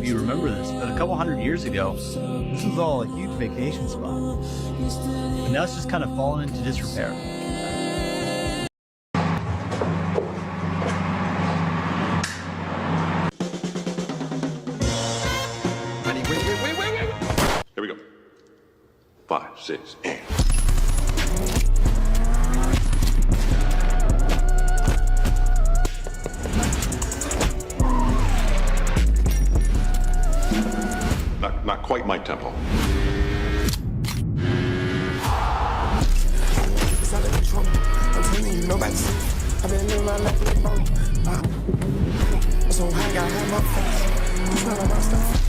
you remember this, but a couple hundred years ago, this was all a huge vacation spot. But now it's just kind of fallen into disrepair. Wait. Here we go. 5, 6, and... Not quite my tempo. I'm telling you, nobody see. I've been living my life like bone. So I gotta have my face. It's not on my stuff.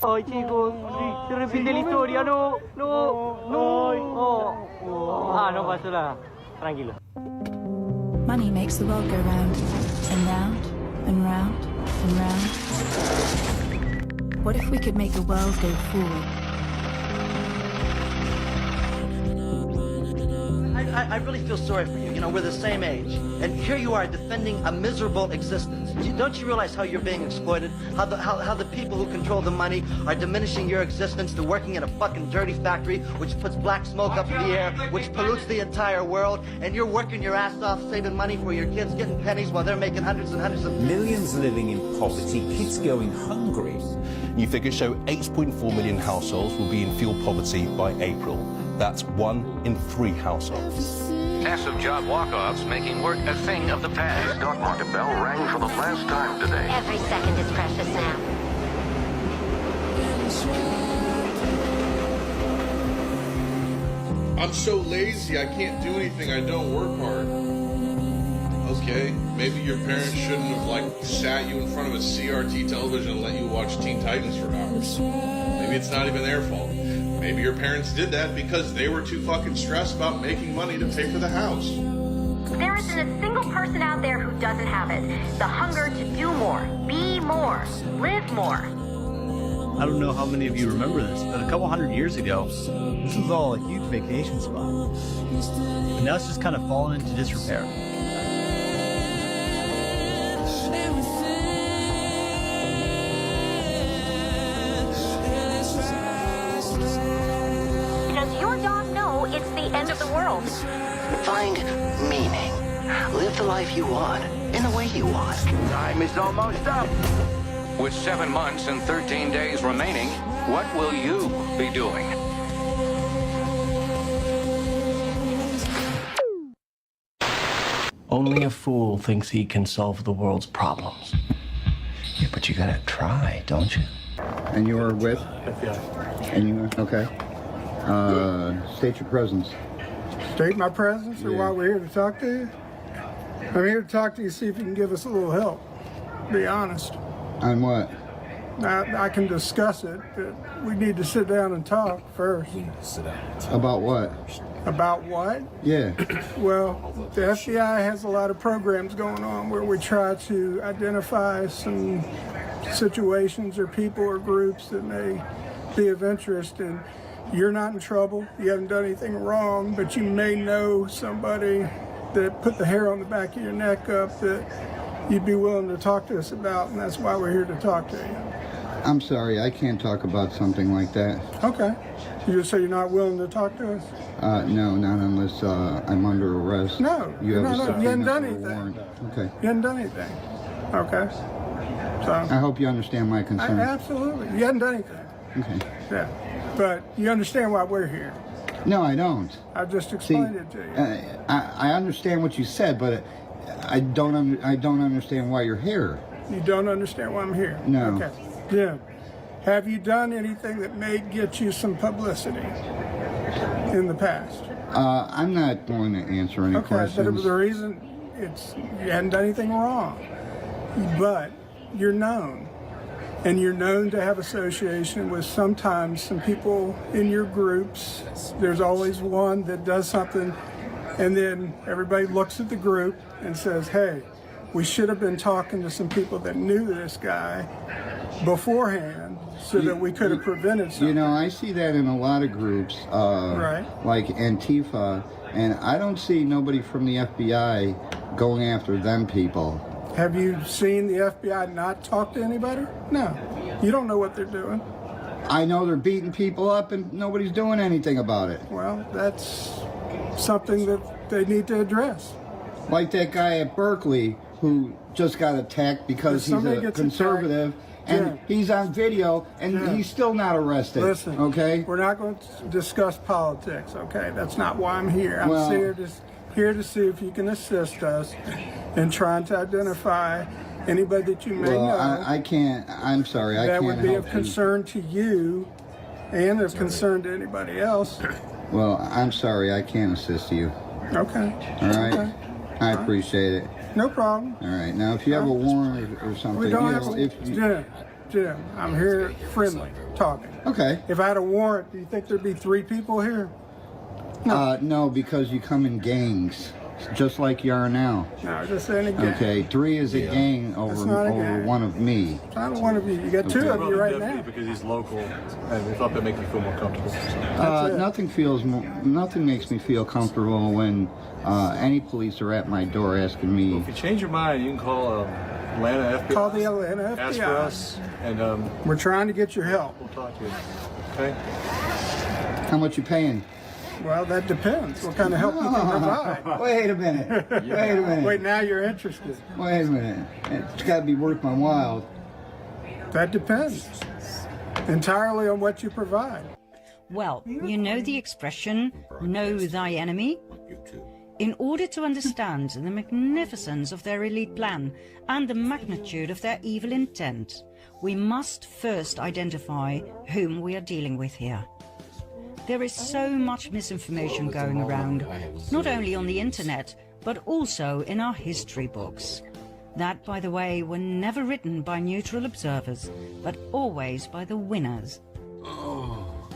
Ay, chicos, se repite la historia, no. No pasa nada, tranquilo. Money makes the world go round, and round, and round, and round. What if we could make the world go forward? I really feel sorry for you. You know, we're the same age. And here you are defending a miserable existence. Don't you realize how you're being exploited? How the people who control the money are diminishing your existence to working in a fucking dirty factory which puts black smoke up in the air, which pollutes the entire world, and you're working your ass off saving money for your kids, getting pennies while they're making hundreds and hundreds of... Millions living in poverty, kids going hungry. New figures show 8.4 million households will be in fuel poverty by April. That's 1 in 3 households. Massive job walk-offs making work a thing of the past. The stock market bell rang for the last time today. Every second is precious now. I'm so lazy, I can't do anything, I don't work hard. Okay, maybe your parents shouldn't have, sat you in front of a CRT television and let you watch Teen Titans for hours. Maybe it's not even their fault. Maybe your parents did that because they were too fucking stressed about making money to pay for the house. There isn't a single person out there who doesn't have it. The hunger to do more, be more, live more. I don't know how many of you remember this, but a couple hundred years ago, this was all a huge vacation spot. But now it's just kind of fallen into disrepair. Does your dog know it's the end of the world? Find meaning. Live the life you want, in the way you want. Time is almost up. With 7 months and 13 days remaining, what will you be doing? Only a fool thinks he can solve the world's problems. Yeah, but you gotta try, don't you? And you were with? And you were, okay. State your presence. State my presence, or why we're here to talk to you? I'm here to talk to you, see if you can give us a little help. Be honest. On what? I can discuss it, but we need to sit down and talk first. About what? About what? Yeah. Well, the FBI has a lot of programs going on where we try to identify some situations or people or groups that may be of interest. And you're not in trouble, you haven't done anything wrong, but you may know somebody that put the hair on the back of your neck up that you'd be willing to talk to us about, and that's why we're here to talk to you. I'm sorry, I can't talk about something like that. Okay. You just say you're not willing to talk to us? No, not unless I'm under arrest. No, you haven't done anything. Okay. You haven't done anything. Okay. So I hope you understand my concern. Absolutely. You haven't done anything. Okay. Yeah. But you understand why we're here. No, I don't. I just explained it to you. I understand what you said, but I don't understand why you're here. You don't understand why I'm here? No. Okay. Jim, have you done anything that may get you some publicity in the past? I'm not going to answer any questions. But the reason you hadn't done anything wrong, but you're known. And you're known to have association with sometimes some people in your groups. There's always one that does something, and then everybody looks at the group and says, hey, we should have been talking to some people that knew this guy beforehand so that we could have prevented something. You know, I see that in a lot of groups, right, like Antifa, and I don't see nobody from the FBI going after them people. Have you seen the FBI not talk to anybody? No. You don't know what they're doing. I know they're beating people up and nobody's doing anything about it. Well, that's something that they need to address. Like that guy at Berkeley who just got attacked because he's a conservative, and he's on video, and he's still not arrested. Listen, okay? We're not going to discuss politics, okay? That's not why I'm here. I'm Well, here to see if you can assist us in trying to identify anybody that you may know. I can't. I'm sorry. I can't help that would be of you. concern to you and of concern to anybody else. Well, I'm sorry. I can't assist you. Okay. All right. Okay. I appreciate it. No problem. All right. Now, if you have a warrant or something, We don't you have know, Jim, I'm here friendly, talking. Okay. If I had a warrant, do you think there'd be 3 people here? No, because you come in gangs, just like you are now. No, just any gang. Okay, 3 is a gang over gang. one of me. It's not one of you. You got 2 of you right now. Because he's local, and we thought that make you feel more comfortable. So. Nothing makes me feel comfortable when any police are at my door asking me. Well, if you change your mind, you can call Atlanta FBI. Call the Atlanta FBI. Ask for us, and we're trying to get your help. We'll talk to you. Okay. How much you paying? Well, that depends. What kind of help you can provide. Wait a minute. Wait a minute. Wait, now you're interested. Wait a minute. It's got to be worth my while. That depends. Entirely on what you provide. Well, you know the expression, know thy enemy? In order to understand the magnificence of their elite plan and the magnitude of their evil intent, we must first identify whom we are dealing with here. There is so much misinformation going around, not only on the internet, but also in our history books. That, by the way, were never written by neutral observers, but always by the winners. Oh,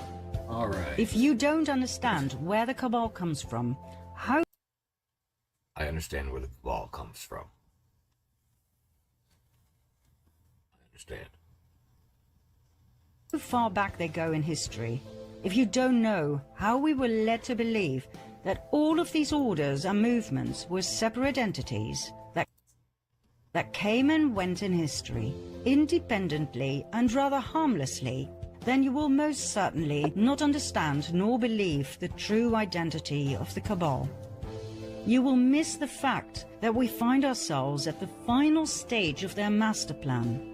all right. If you don't understand where the cabal comes from, how... I understand where the cabal comes from. I understand. How far back they go in history, if you don't know how we were led to believe that all of these orders and movements were separate entities that came and went in history, independently and rather harmlessly, then you will most certainly not understand nor believe the true identity of the cabal. You will miss the fact that we find ourselves at the final stage of their master plan.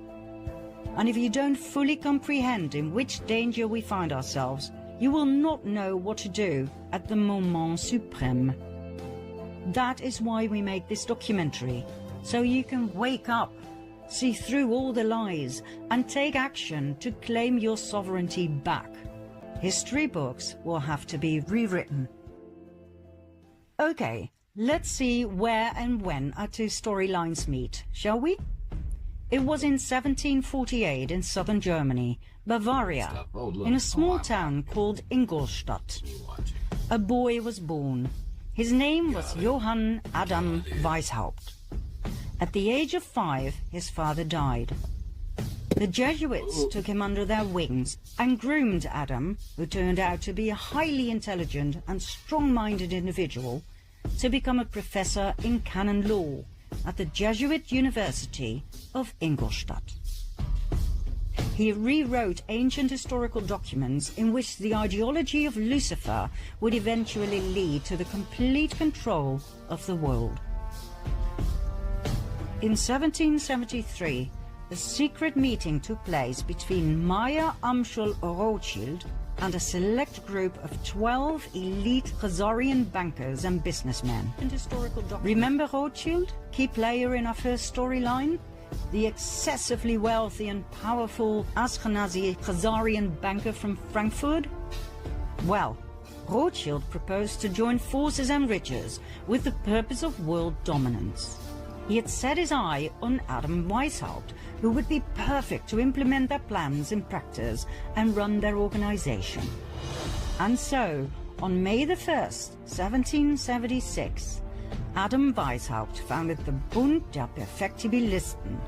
And if you don't fully comprehend in which danger we find ourselves, you will not know what to do at the moment suprême. That is why we make this documentary, so you can wake up, see through all the lies, and take action to claim your sovereignty back. History books will have to be rewritten. Okay, let's see where and when our 2 storylines meet, shall we? It was in 1748 in southern Germany, Bavaria, in a small town called Ingolstadt. A boy was born. His name was Johann Adam Weishaupt. At the age of 5, his father died. The Jesuits took him under their wings and groomed Adam, who turned out to be a highly intelligent and strong-minded individual, to become a professor in canon law at the Jesuit University of Ingolstadt. He rewrote ancient historical documents in which the ideology of Lucifer would eventually lead to the complete control of the world. In 1773, a secret meeting took place between Meyer Amschel Rothschild and a select group of 12 elite Khazarian bankers and businessmen. Remember Rothschild, key player in our first storyline? The excessively wealthy and powerful Ashkenazi Khazarian banker from Frankfurt? Well, Rothschild proposed to join forces and riches with the purpose of world dominance. He had set his eye on Adam Weishaupt, who would be perfect to implement their plans in practice and run their organization. And so, on May the 1st, 1776, Adam Weishaupt founded the Bund der Perfektibilisten,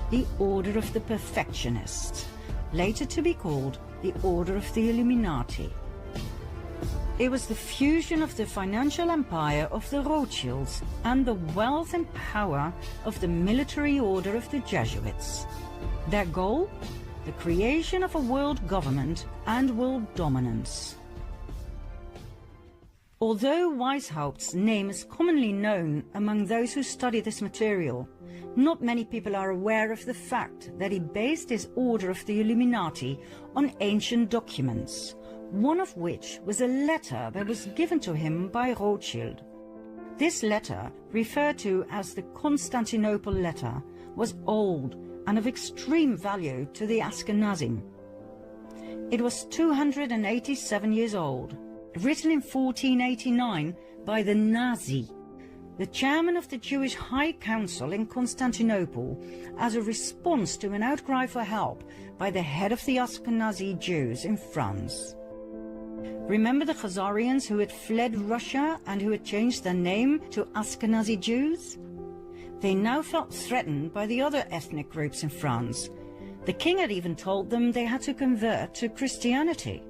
the Order of the Perfectionists, later to be called the Order of the Illuminati. It was the fusion of the financial empire of the Rothschilds and the wealth and power of the military order of the Jesuits. Their goal? The creation of a world government and world dominance. Although Weishaupt's name is commonly known among those who study this material, not many people are aware of the fact that he based his Order of the Illuminati on ancient documents, one of which was a letter that was given to him by Rothschild. This letter, referred to as the Constantinople letter, was old and of extreme value to the Ashkenazim. It was 287 years old, written in 1489 by the Nazi, the chairman of the Jewish High Council in Constantinople, as a response to an outcry for help by the head of the Ashkenazi Jews in France. Remember the Khazarians who had fled Russia and who had changed their name to Ashkenazi Jews? They now felt threatened by the other ethnic groups in France. The king had even told them they had to convert to Christianity.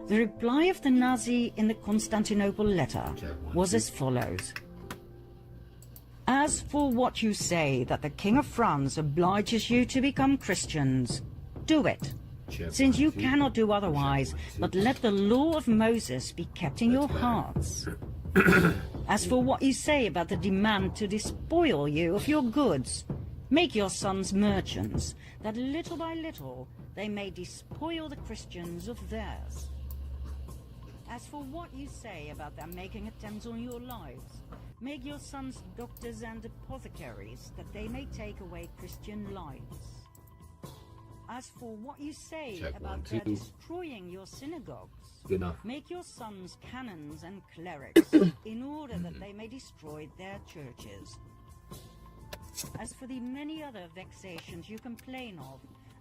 The reply of the Nazi in the Constantinople letter was as follows. As for what you say that the King of France obliges you to become Christians, do it, since you cannot do otherwise, but let the law of Moses be kept in your hearts. As for what you say about the demand to despoil you of your goods, make your sons merchants, that little by little they may despoil the Christians of theirs. As for what you say about them making attempts on your lives, make your sons doctors and apothecaries, that they may take away Christian lives. As for what you say about their destroying your synagogues, make your sons canons and clerics, in order that they may destroy their churches. As for the many other vexations you complain of,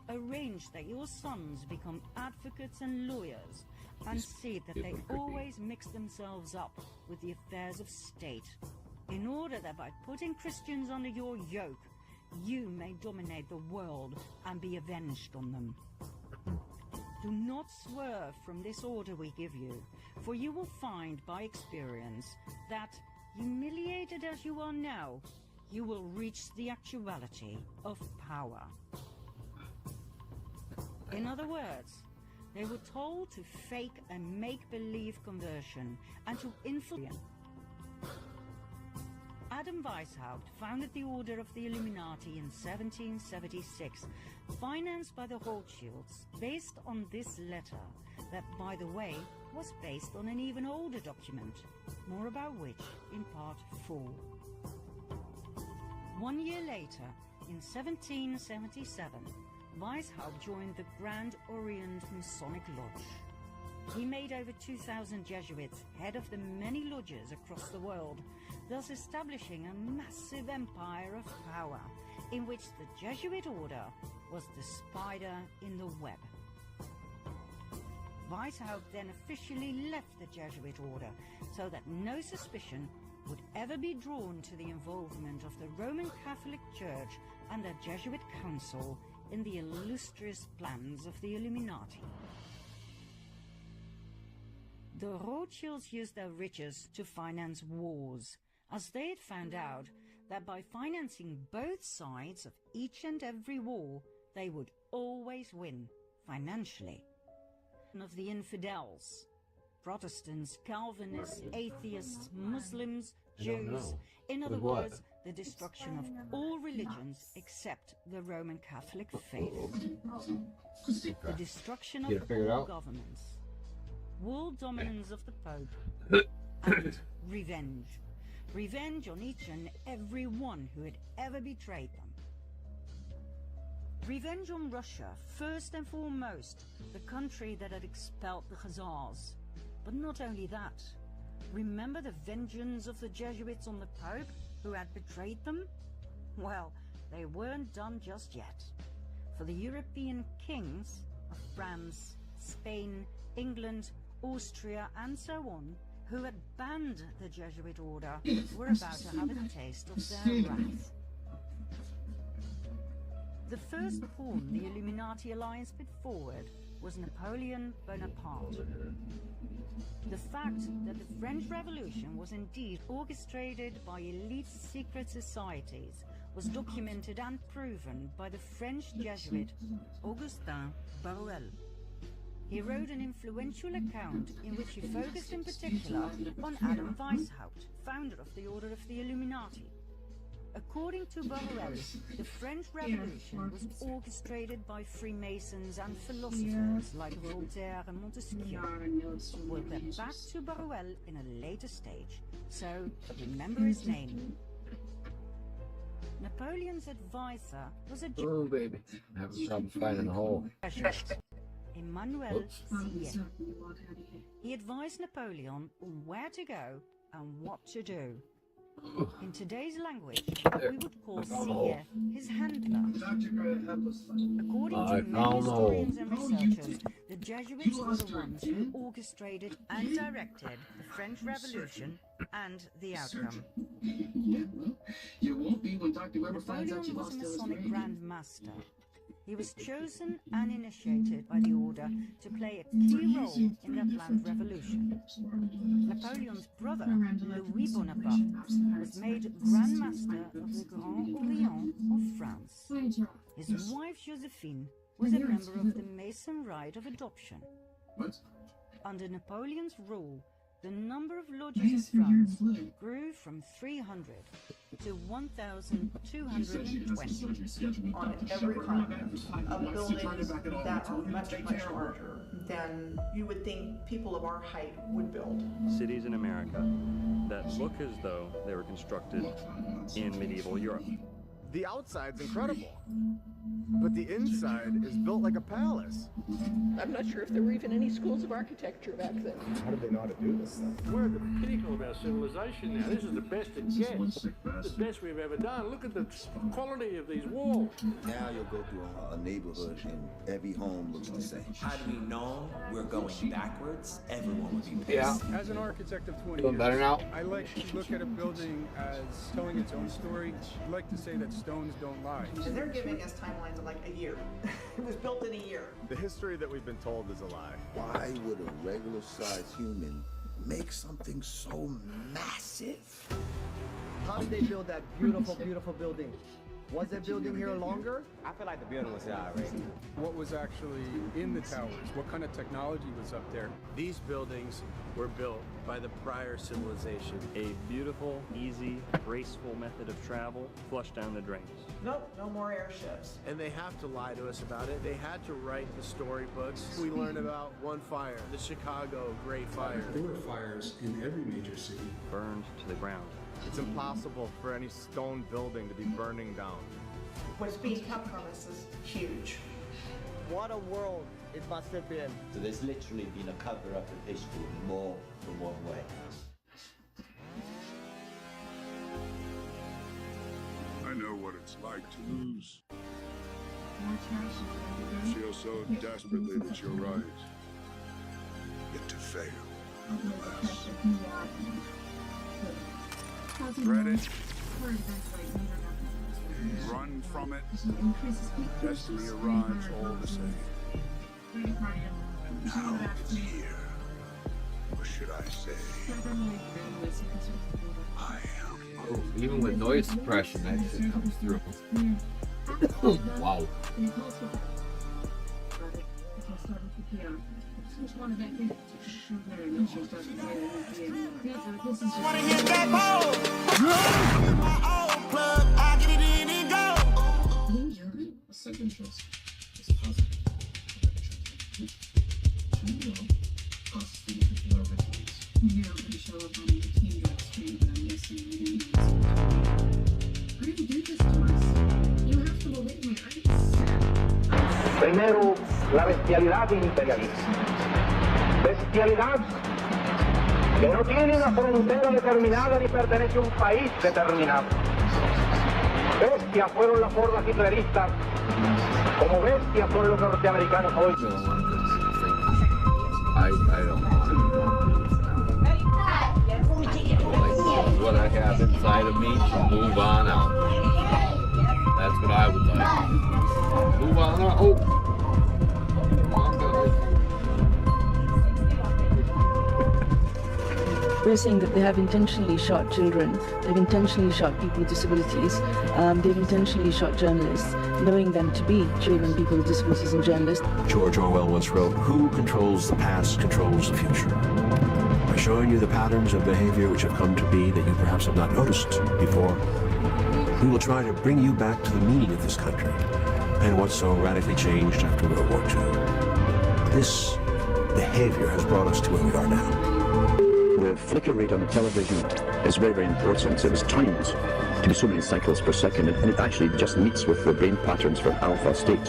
arrange that your sons become advocates and lawyers, and see that they always mix themselves up with the affairs of state, in order that by putting Christians under your yoke, you may dominate the world and be avenged on them. Do not swerve from this order we give you, for you will find by experience that, humiliated as you are now, you will reach the actuality of power. In other words, they were told to fake a make-believe conversion and to influence. Adam Weishaupt founded the Order of the Illuminati in 1776, financed by the Rothschilds, based on this letter, that, by the way, was based on an even older document, more about which in part 4. 1 year later, in 1777, Weishaupt joined the Grand Orient Masonic Lodge. He made over 2,000 Jesuits head of the many lodges across the world, thus establishing a massive empire of power, in which the Jesuit order was the spider in the web. Weishaupt then officially left the Jesuit order, so that no suspicion would ever be drawn to the involvement of the Roman Catholic Church and the Jesuit Council in the illustrious plans of the Illuminati. The Rothschilds used their riches to finance wars, as they had found out that by financing both sides of each and every war, they would always win financially. Of the infidels, Protestants, Calvinists, atheists, Muslims, Jews, in other words, the destruction of all religions except the Roman Catholic faith. The destruction of all governments, world dominance of the Pope, and revenge. Revenge on each and every one who had ever betrayed them. Revenge on Russia, first and foremost, the country that had expelled the Khazars. But not only that. Remember the vengeance of the Jesuits on the Pope, who had betrayed them? Well, they weren't done just yet. For the European kings of France, Spain, England, Austria, and so on, who had banned the Jesuit order, were about to have a taste of their wrath. The first pawn the Illuminati alliance put forward was Napoleon Bonaparte. The fact that the French Revolution was indeed orchestrated by elite secret societies was documented and proven by the French Jesuit Augustin Barruel. He wrote an influential account in which he focused in particular on Adam Weishaupt, founder of the Order of the Illuminati. According to Barruel, the French Revolution was orchestrated by Freemasons and philosophers like Voltaire and Montesquieu. We'll get back to Barruel in a later stage, so remember his name. Napoleon's advisor was a Oh, baby. I'm having trouble finding the hole. Emmanuel Sillet. He advised Napoleon on where to go and what to do. In today's language, we would call Sillet his handler. According to many historians and researchers, the Jesuits were the ones who orchestrated and directed the French Revolution and the outcome. Napoleon was a Masonic Grand Master. He was chosen and initiated by the order to play a key role in their planned revolution. Napoleon's brother, Louis Bonaparte, was made Grand Master of the Grand Orient of France. His wife, Josephine, was a member of the Mason Rite of Adoption. Under Napoleon's rule, the number of lodges in France grew from 300 to 1,220. On every continent of buildings that are much, much larger than you would think people of our height would build. Cities in America that look as though they were constructed in medieval Europe. The outside's incredible, but the inside is built like a palace. I'm not sure if there were even any schools of architecture back then. How did they know how to do this stuff? We're at the pinnacle of our civilization now. This is the best it gets. The best we've ever done. Look at the quality of these walls. Now you'll go through a neighborhood and every home looks the same. Had we known we're going backwards, everyone would be pissed. Yeah. As an architect of 20 Doing better now? I like to look at a building as telling its own story. I like to say that stones don't lie. And they're giving us timelines of like a year. It was built in a year. The history that we've been told is a lie. Why would a regular-sized human make something so massive? How did they build that beautiful, beautiful building? Was that building here longer? I feel like the building was here already. What was actually in the towers? What kind of technology was up there? These buildings were built by the prior civilization. A beautiful, easy, graceful method of travel flushed down the drains. Nope, no more airships. And they have to lie to us about it. They had to write the storybooks. We learned about one fire, the Chicago Great Fire. There were fires in every major city. Burned to the ground. It's impossible for any stone building to be burning down. What's being kept from us is huge. What a world it must have been. So there's literally been a cover-up of history in more than one way. I know what it's like to lose. Feel so desperately that you're right. Yet to fail, nonetheless. Dread it. Run from it. Destiny arrives all the same. And now it's here. Or should I say, I am. Oh, even with noise suppression, that shit comes through. Wow. Wanna hit that pole? My old plug, I get it in and go. A second choice is positive. Possibly if you are rituals. You're going to show up on the team drug stream, but I'm guessing you didn't. How did you do this to us? You have to believe me. Primero, la bestialidad imperialista. Bestialidad que no tiene una frontera determinada ni pertenece a un país determinado. Bestias fueron las hordas hitleristas, como bestias son los norteamericanos hoy. I don't know. what I have inside of me to move on out. That's what I would like. Move on out. Oh. Come on, guys. We're saying that they have intentionally shot children, they've intentionally shot people with disabilities, they've intentionally shot journalists, knowing them to be children, people with disabilities and journalists. George Orwell once wrote, "Who controls the past controls the future." By showing you the patterns of behavior which have come to be that you perhaps have not noticed before, we will try to bring you back to the meaning of this country and what's so radically changed after World War II. This behavior has brought us to where we are now. The flicker rate on the television is very, very important. It was timed to be so many cycles per second, and it actually just meets with the brain patterns for alpha state.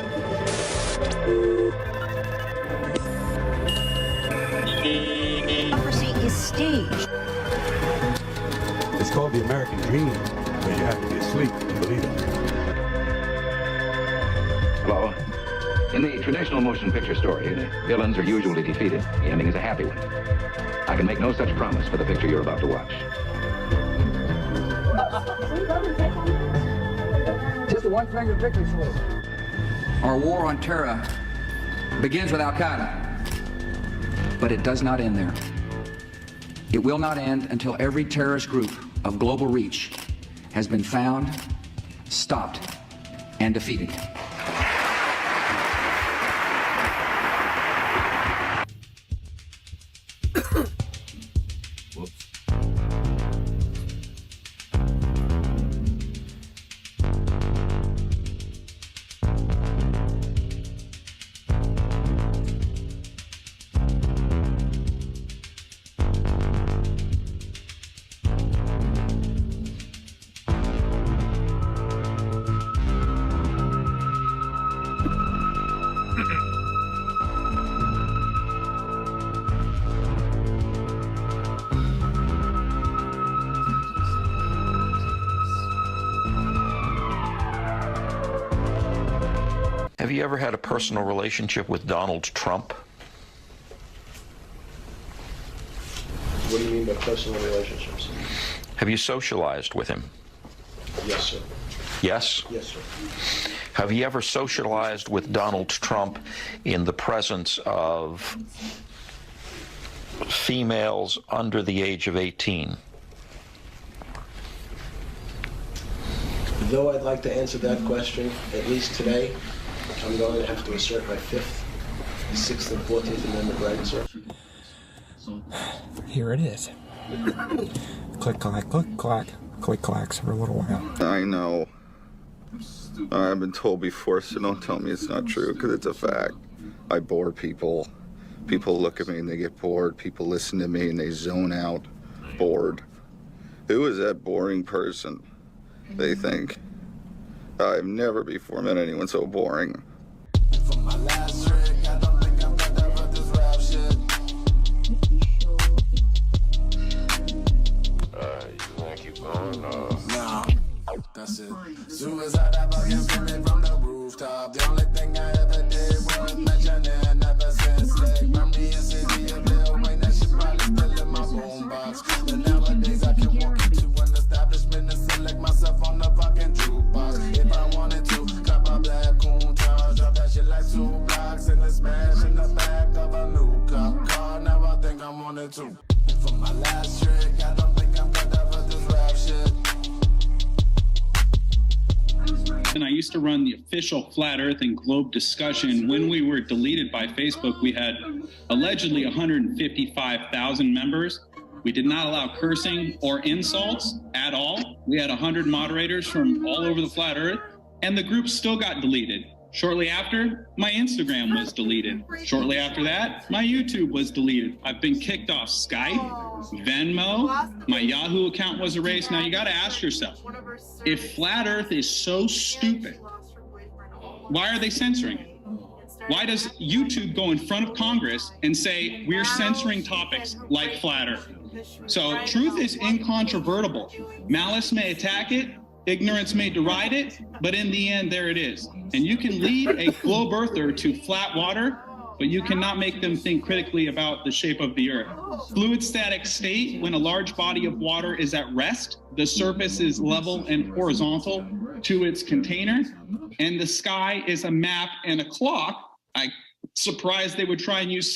Democracy is staged. It's called the American dream, but you have to be asleep to believe it. Hello. In the traditional motion picture story, the villains are usually defeated. The ending is a happy one. I can make no such promise for the picture you're about to watch. Just a one-finger victory for us. Our war on terror begins with Al-Qaeda, but it does not end there. It will not end until every terrorist group of global reach has been found, stopped, and defeated. Have you ever had a personal relationship with Donald Trump? What do you mean by personal relationships? Have you socialized with him? Yes, sir. Yes? Yes, sir. Have you ever socialized with Donald Trump in the presence of females under the age of 18? Though I'd like to answer that question, at least today, I'm going to have to assert my 5th, 6th, and 14th Amendment rights, sir. Here it is. Click, clack, click, clack, click, clacks for a little while. I know. I've been told before, so don't tell me it's not true, because it's a fact. I bore people. People look at me and they get bored. People listen to me and they zone out, bored. Who is that boring person? They think. I've never before met anyone so boring. For my last trick, I don't think I'm better for this rap shit. You wanna keep going? No, that's it. Suicide, I fucking screaming from the rooftop. The only thing I ever did was mention it, never since slick. Memory is city of Lil Wayne, that shit probably still in my boombox. But nowadays I can walk into an establishment and select myself on the fucking jukebox. If I wanted to, cop a black coon charge, drop that shit like 2 blocks and a smash in the back of a new cop car. Now I think I wanted to. For my last trick, I don't think I'm better for this rap shit. And I used to run the official Flat Earth and Globe discussion. When we were deleted by Facebook, we had allegedly 155,000 members. We did not allow cursing or insults at all. We had 100 moderators from all over the Flat Earth, and the group still got deleted. Shortly after, my Instagram was deleted. Shortly after that, my YouTube was deleted. I've been kicked off Skype, Venmo, my Yahoo account was erased. Now you gotta ask yourself, if Flat Earth is so stupid, why are they censoring it? Why does YouTube go in front of Congress and say, we're censoring topics like Flat Earth? So truth is incontrovertible. Malice may attack it, ignorance may deride it, but in the end, there it is. And you can lead a globe earther to flat water, but you cannot make them think critically about the shape of the Earth. Fluid static state, when a large body of water is at rest, the surface is level and horizontal to its container, and the sky is a map and a clock. I'm surprised they would try and use